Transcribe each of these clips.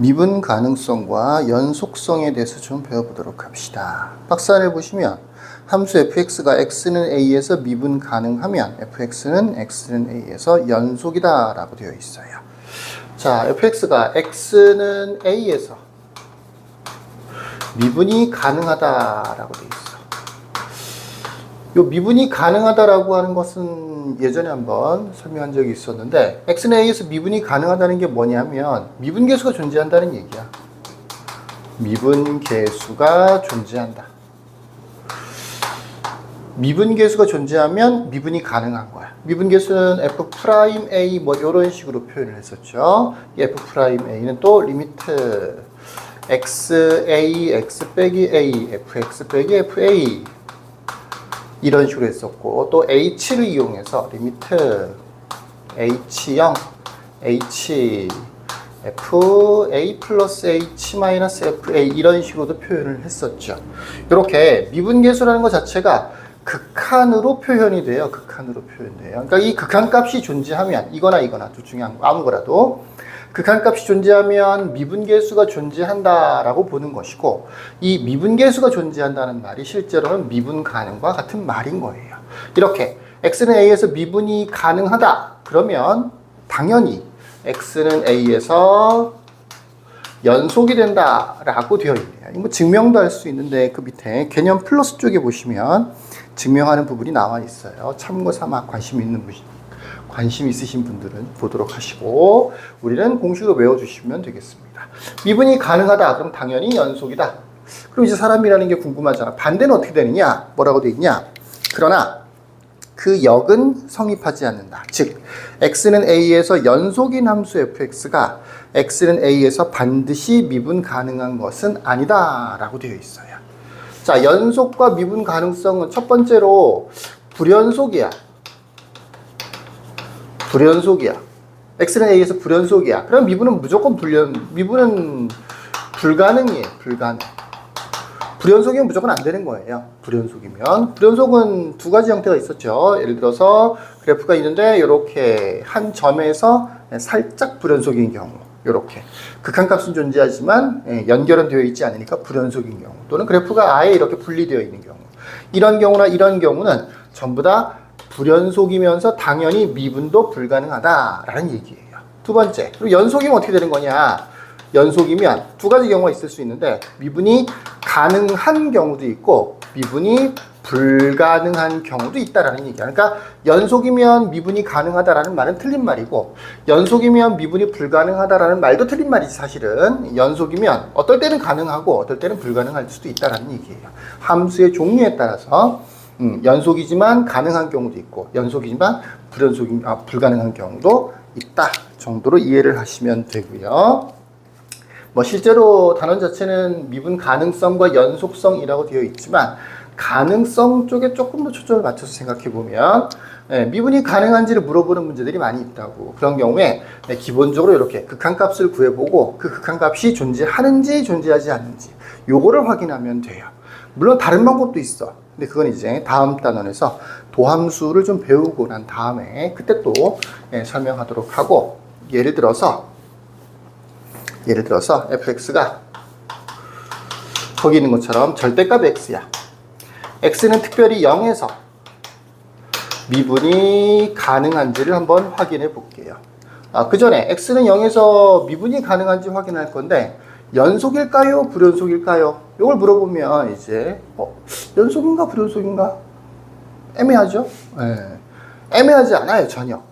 미분 가능성과 연속성에 대해서 좀 배워보도록 합시다. 박스 안에 보시면 함수 fx가 x는 a에서 미분 가능하면 fx는 a에서 연속이다 라고 되어 있어요. 자, fx가 x는 a에서 미분이 가능하다라고 되어 있어. 요 미분이 가능하다라고 하는 것은 예전에 한번 설명한 적이 있었는데, x는 a에서 미분이 가능하다는 게 뭐냐면 미분계수가 존재한다는 얘기야. 미분계수가 존재한다. 미분계수가 존재하면 미분이 가능한 거야. 미분계수는 f'A 뭐 이런 식으로 표현을 했었죠. 이 f'A는 또 리미트 xa x 빼기 a fx 빼기 fa 이런 식으로 했었고, 또 h를 이용해서 리미트 h0 h fa 플러스 h 마이너스 fa 이런 식으로도 표현을 했었죠. 이렇게 미분계수라는 것 자체가 극한으로 표현이 돼요. 극한으로 표현돼요. 그러니까 이 극한값이 존재하면 이거나 둘 중에 아무 거라도 극한값이 존재하면 미분계수가 존재한다라고 보는 것이고, 이 미분계수가 존재한다는 말이 실제로는 미분 가능과 같은 말인 거예요. 이렇게 x는 a에서 미분이 가능하다 그러면 당연히 x는 a에서 연속이 된다라고 되어 있네요. 이거 증명도 할 수 있는데 그 밑에 개념 플러스 쪽에 보시면 증명하는 부분이 나와 있어요. 참고 삼아 관심 있으신 분들은 보도록 하시고, 우리는 공식으로 외워주시면 되겠습니다. 미분이 가능하다 그럼 당연히 연속이다. 그럼 이제 사람이라는 게 궁금하잖아. 반대는 어떻게 되느냐? 뭐라고 되어 있냐? 그러나 그 역은 성립하지 않는다. 즉 x는 a에서 연속인 함수 fx가 x는 a에서 반드시 미분 가능한 것은 아니다 라고 되어 있어요. 자, 연속과 미분 가능성은 첫 번째로 불연속이야. x는 a에서 불연속이야. 그럼 미분은 무조건 미분은 불가능이에요. 불연속이면 무조건 안 되는 거예요. 불연속은 두 가지 형태가 있었죠. 예를 들어서 그래프가 있는데 이렇게 한 점에서 살짝 불연속인 경우, 이렇게 극한값은 존재하지만 연결은 되어 있지 않으니까 불연속인 경우, 또는 그래프가 아예 이렇게 분리되어 있는 경우, 이런 경우나 이런 경우는 전부 다 불연속이면서 당연히 미분도 불가능하다라는 얘기예요. 두 번째, 그리고 연속이면 어떻게 되는 거냐? 연속이면 두 가지 경우가 있을 수 있는데, 미분이 가능한 경우도 있고 미분이 불가능한 경우도 있다라는 얘기야. 그러니까 연속이면 미분이 가능하다라는 말은 틀린 말이고, 연속이면 미분이 불가능하다라는 말도 틀린 말이지. 사실은 연속이면 어떨 때는 가능하고 어떨 때는 불가능할 수도 있다라는 얘기예요. 함수의 종류에 따라서 연속이지만 가능한 경우도 있고, 연속이지만 불가능한 경우도 있다 정도로 이해를 하시면 되고요. 뭐 실제로 단원 자체는 미분 가능성과 연속성이라고 되어 있지만, 가능성 쪽에 조금 더 초점을 맞춰서 생각해 보면 미분이 가능한지를 물어보는 문제들이 많이 있다고. 그런 경우에 기본적으로 이렇게 극한값을 구해보고 그 극한값이 존재하는지 존재하지 않는지 요거를 확인하면 돼요. 물론 다른 방법도 있어. 근데 그건 이제 다음 단원에서 도함수를 좀 배우고 난 다음에 그때 또 설명하도록 하고, 예를 들어서 fx가 거기 있는 것처럼 절대값 x야. x는 특별히 0에서 미분이 가능한지를 한번 확인해 볼게요. 그 전에 x는 0에서 미분이 가능한지 확인할 건데, 연속일까요? 불연속일까요? 이걸 물어보면 이제 연속인가 불연속인가? 애매하죠? 애매하지 않아요, 전혀.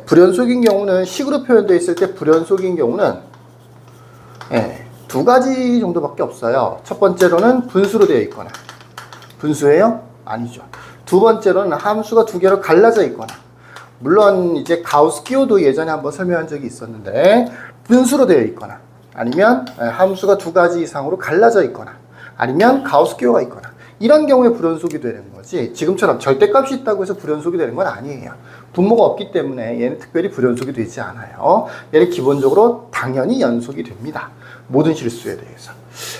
불연속인 경우는 식으로 표현되어 있을 때, 불연속인 경우는 두 가지 정도밖에 없어요. 첫 번째로는 분수로 되어 있거나. 분수예요? 아니죠. 두 번째로는 함수가 두 개로 갈라져 있거나. 물론 이제 가우스-기호도 예전에 한번 설명한 적이 있었는데, 분수로 되어 있거나, 아니면 함수가 두 가지 이상으로 갈라져 있거나, 아니면 가우스-기호가 있거나, 이런 경우에 불연속이 되는 거지, 지금처럼 절대값이 있다고 해서 불연속이 되는 건 아니에요. 분모가 없기 때문에 얘는 특별히 불연속이 되지 않아요. 얘는 기본적으로 당연히 연속이 됩니다. 모든 실수에 대해서.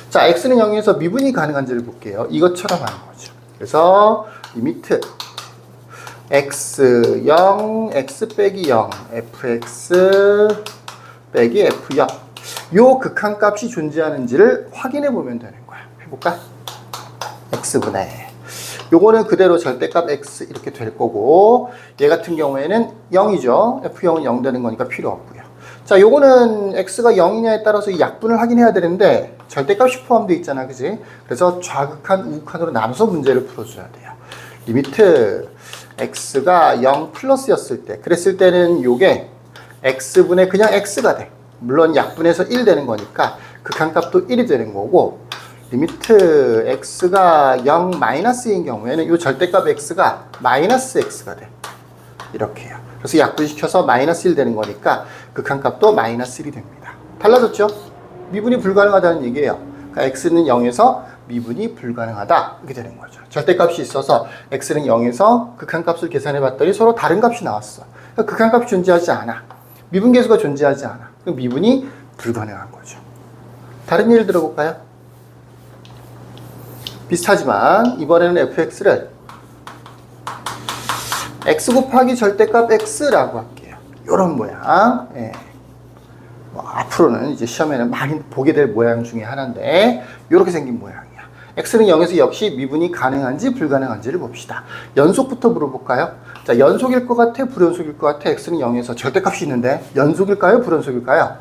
자, x는 0에서 미분이 가능한지를 볼게요. 이것처럼 하는 거죠. 그래서 리미트 x0 x 빼기 0 fx 빼기 f0. 요 극한값이 존재하는지를 확인해 보면 되는 거야. 해볼까? x분의 요거는 그대로 절대값 x 이렇게 될 거고, 얘 같은 경우에는 0이죠. f0은 0 되는 거니까 필요 없고요. 자, 요거는 x가 0이냐에 따라서 이 약분을 확인해야 되는데 절대값이 포함되어 있잖아, 그지? 그래서 좌극한, 우극한으로 나눠서 문제를 풀어줘야 돼요. 리미트 x가 0 플러스였을 때, 그랬을 때는 요게 x분의 그냥 x가 돼. 물론 약분해서 1 되는 거니까 극한값도 1이 되는 거고, 리미트 x가 0 마이너스인 경우에는 이 절대값 x가 마이너스 x가 돼. 이렇게요. 그래서 약분시켜서 마이너스 1 되는 거니까 극한값도 마이너스 1이 됩니다. 달라졌죠? 미분이 불가능하다는 얘기예요. 그러니까 x는 0에서 미분이 불가능하다, 이렇게 되는 거죠. 절대값이 있어서 x는 0에서 극한값을 계산해 봤더니 서로 다른 값이 나왔어. 그러니까 극한값이 존재하지 않아. 미분계수가 존재하지 않아. 그럼 미분이 불가능한 거죠. 다른 예를 들어볼까요? 비슷하지만 이번에는 fx를 x 곱하기 절대값 x라고 할게요. 이런 모양. 예. 뭐 앞으로는 이제 시험에는 많이 보게 될 모양 중에 하나인데 이렇게 생긴 모양이야. x는 0에서 역시 미분이 가능한지 불가능한지를 봅시다. 연속부터 물어볼까요? 자, 연속일 것 같아, 불연속일 것 같아? x는 0에서 절대값이 있는데 연속일까요, 불연속일까요?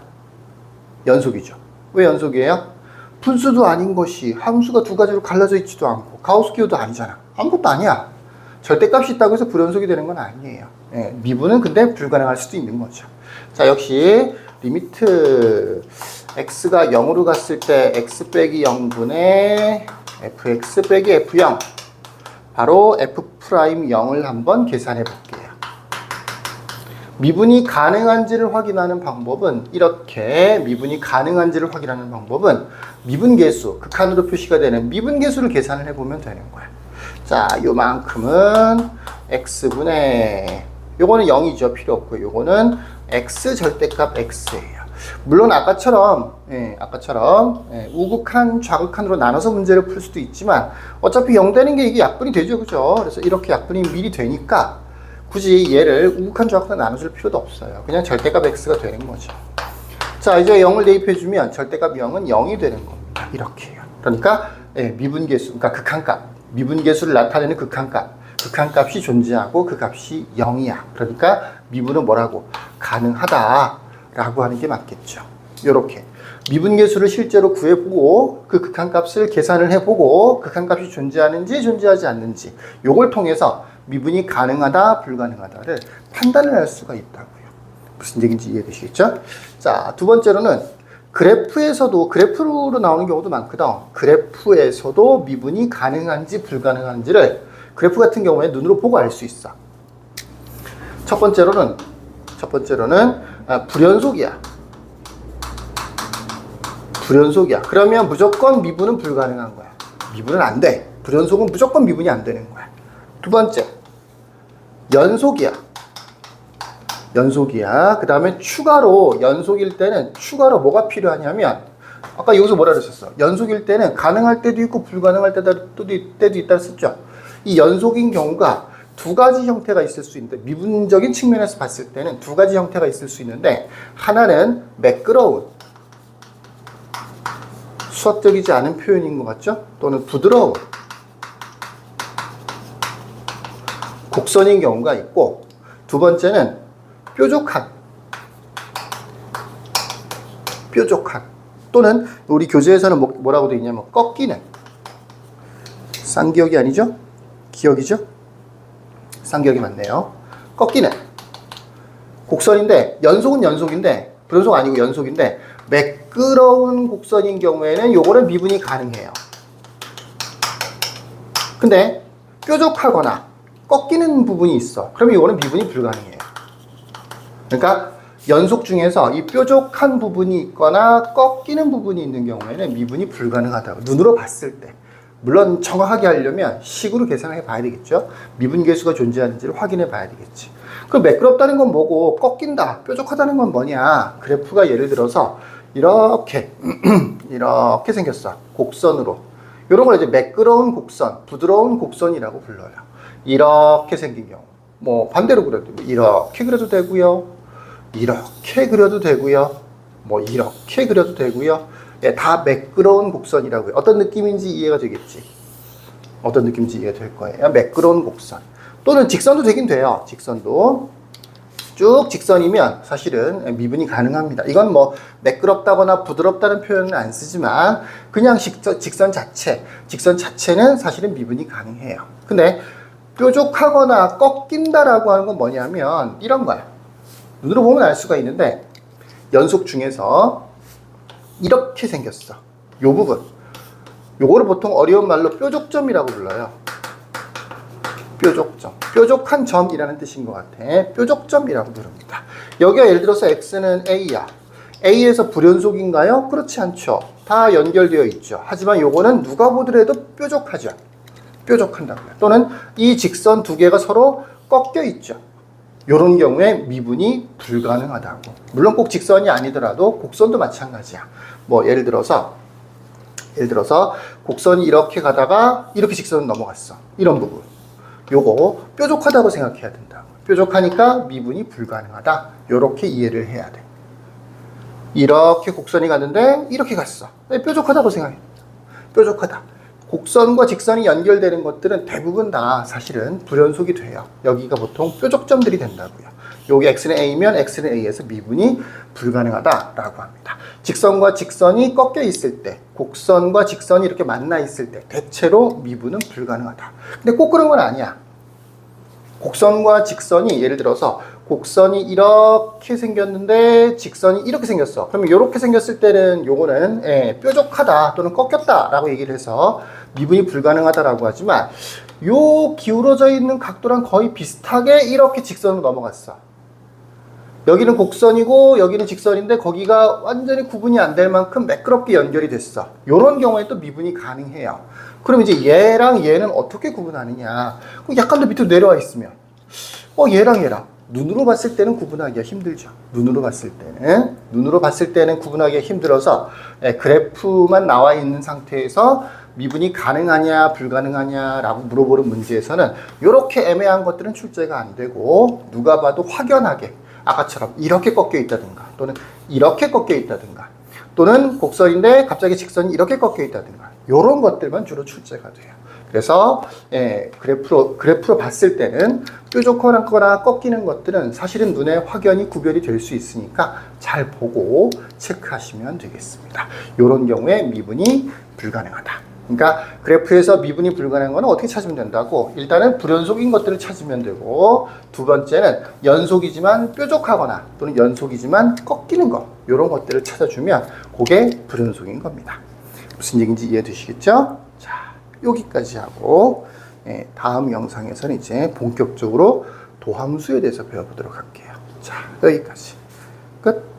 연속이죠. 왜 연속이에요? 분수도 아닌 것이 함수가 두 가지로 갈라져 있지도 않고 가우스 기호도 아니잖아. 아무것도 아니야. 절대값이 있다고 해서 불연속이 되는 건 아니에요. 예, 미분은 근데 불가능할 수도 있는 거죠. 자, 역시 리미트 x가 0으로 갔을 때 x 빼기 0분의 fx 빼기 f0, 바로 f'0을 한번 계산해 볼게요. 미분이 가능한지를 확인하는 방법은 이렇게, 미분이 가능한지를 확인하는 방법은 미분계수, 극한으로 표시가 되는 미분계수를 계산을 해보면 되는 거야. 자, 요만큼은 x분의, 요거는 0이죠. 필요 없고, 요거는 x 절대값 x예요. 물론 아까처럼 우극한, 좌극한으로 나눠서 문제를 풀 수도 있지만 어차피 0 되는 게 이게 약분이 되죠, 그죠? 그래서 이렇게 약분이 미리 되니까 굳이 얘를 우극한, 좌극한 나눠줄 필요도 없어요. 그냥 절대값 x가 되는 거죠. 자, 이제 0을 대입해주면 절대값 0은 0이 되는 겁니다. 이렇게요. 그러니까 미분계수, 그러니까 극한값, 미분계수를 나타내는 극한값, 극한값이 존재하고 그 값이 0이야. 그러니까 미분은 뭐라고? 가능하다라고 하는 게 맞겠죠. 요렇게 미분계수를 실제로 구해보고 그 극한값을 계산을 해보고 극한값이 존재하는지 존재하지 않는지, 요걸 통해서 미분이 가능하다, 불가능하다를 판단을 할 수가 있다고요. 무슨 얘기인지 이해되시겠죠? 자, 두 번째로는 그래프에서도, 그래프로 나오는 경우도 많거든. 그래프에서도 미분이 가능한지 불가능한지를 그래프 같은 경우에 눈으로 보고 알 수 있어. 첫 번째로는 불연속이야. 불연속이야. 그러면 무조건 미분은 불가능한 거야. 미분은 안 돼. 불연속은 무조건 미분이 안 되는 거야. 두 번째, 연속이야. 그 다음에 추가로, 연속일 때는 추가로 뭐가 필요하냐면, 아까 여기서 뭐라 그랬었어? 연속일 때는 가능할 때도 있고 불가능할 때도 있다 했었죠. 이 연속인 경우가 두 가지 형태가 있을 수 있는데, 미분적인 측면에서 봤을 때는 두 가지 형태가 있을 수 있는데, 하나는 매끄러운, 수학적이지 않은 표현인 것 같죠? 또는 부드러운 곡선인 경우가 있고, 두 번째는 뾰족한 또는 우리 교재에서는 뭐라고 되어 있냐면 꺾이는, 쌍기역이 아니죠? 기역이죠? 쌍기역이 맞네요. 꺾이는 곡선인데, 연속은 연속인데, 불연속 아니고 연속인데 매끄러운 곡선인 경우에는 요거는 미분이 가능해요. 근데 뾰족하거나 꺾이는 부분이 있어. 그러면 이거는 미분이 불가능해요. 그러니까 연속 중에서 이 뾰족한 부분이 있거나 꺾이는 부분이 있는 경우에는 미분이 불가능하다고, 눈으로 봤을 때. 물론 정확하게 하려면 식으로 계산해 봐야 되겠죠. 미분계수가 존재하는지를 확인해 봐야 되겠지. 그럼 매끄럽다는 건 뭐고, 꺾인다, 뾰족하다는 건 뭐냐? 그래프가 예를 들어서 이렇게 이렇게 생겼어. 곡선으로. 이런 걸 이제 매끄러운 곡선, 부드러운 곡선이라고 불러요. 이렇게 생긴 경우. 뭐 반대로 그려도 이렇게 그려도 되고요. 이렇게 그려도 되고요. 뭐 이렇게 그려도 되고요. 예, 다 매끄러운 곡선이라고요. 어떤 느낌인지 이해가 되겠지? 어떤 느낌인지 이해가 될 거예요. 매끄러운 곡선. 또는 직선도 되긴 돼요. 직선도. 쭉 직선이면 사실은 미분이 가능합니다. 이건 뭐 매끄럽다거나 부드럽다는 표현은 안 쓰지만 그냥 직선 자체는 사실은 미분이 가능해요. 근데 뾰족하거나 꺾인다라고 하는 건 뭐냐면 이런 거야. 눈으로 보면 알 수가 있는데 연속 중에서 이렇게 생겼어. 요 부분. 요거를 보통 어려운 말로 뾰족점이라고 불러요. 뾰족점. 뾰족한 점이라는 뜻인 것 같아. 뾰족점이라고 부릅니다. 여기가 예를 들어서 x는 a야. a에서 불연속인가요? 그렇지 않죠. 다 연결되어 있죠. 하지만 요거는 누가 보더라도 뾰족하죠. 뾰족한다고요. 또는 이 직선 두 개가 서로 꺾여 있죠. 이런 경우에 미분이 불가능하다고. 물론 꼭 직선이 아니더라도 곡선도 마찬가지야. 뭐 예를 들어서 곡선이 이렇게 가다가 이렇게 직선을 넘어갔어. 이런 부분. 요거 뾰족하다고 생각해야 된다. 뾰족하니까 미분이 불가능하다. 요렇게 이해를 해야 돼. 이렇게 곡선이 갔는데 이렇게 갔어. 뾰족하다고 생각해. 뾰족하다. 곡선과 직선이 연결되는 것들은 대부분 다 사실은 불연속이 돼요. 여기가 보통 뾰족점들이 된다고요. 여기 x는 a면 x는 a에서 미분이 불가능하다라고 합니다. 직선과 직선이 꺾여 있을 때, 곡선과 직선이 이렇게 만나 있을 때 대체로 미분은 불가능하다. 근데 꼭 그런 건 아니야. 곡선과 직선이 예를 들어서 곡선이 이렇게 생겼는데 직선이 이렇게 생겼어. 그러면 이렇게 생겼을 때는 요거는 뾰족하다 또는 꺾였다 라고 얘기를 해서 미분이 불가능하다라고 하지만 요 기울어져 있는 각도랑 거의 비슷하게 이렇게 직선으로 넘어갔어. 여기는 곡선이고 여기는 직선인데 거기가 완전히 구분이 안 될 만큼 매끄럽게 연결이 됐어. 요런 경우에 또 미분이 가능해요. 그럼 이제 얘랑 얘는 어떻게 구분하느냐? 약간 더 밑으로 내려와 있으면 얘랑 눈으로 봤을 때는 구분하기가 힘들죠. 눈으로 봤을 때는 구분하기가 힘들어서 그래프만 나와 있는 상태에서 미분이 가능하냐 불가능하냐 라고 물어보는 문제에서는 이렇게 애매한 것들은 출제가 안 되고 누가 봐도 확연하게 아까처럼 이렇게 꺾여 있다든가 또는 이렇게 꺾여 있다든가 또는 곡선인데 갑자기 직선이 이렇게 꺾여 있다든가 이런 것들만 주로 출제가 돼요. 그래서 그래프로 봤을 때는 뾰족하거나 꺾이는 것들은 사실은 눈에 확연히 구별이 될 수 있으니까 잘 보고 체크하시면 되겠습니다. 이런 경우에 미분이 불가능하다. 그러니까 그래프에서 미분이 불가능한 건 어떻게 찾으면 된다고? 일단은 불연속인 것들을 찾으면 되고 두 번째는 연속이지만 뾰족하거나 또는 연속이지만 꺾이는 것 이런 것들을 찾아주면 그게 불연속인 겁니다. 무슨 얘기인지 이해되시겠죠? 자, 여기까지 하고 다음 영상에서는 이제 본격적으로 도함수에 대해서 배워보도록 할게요. 자, 여기까지 끝.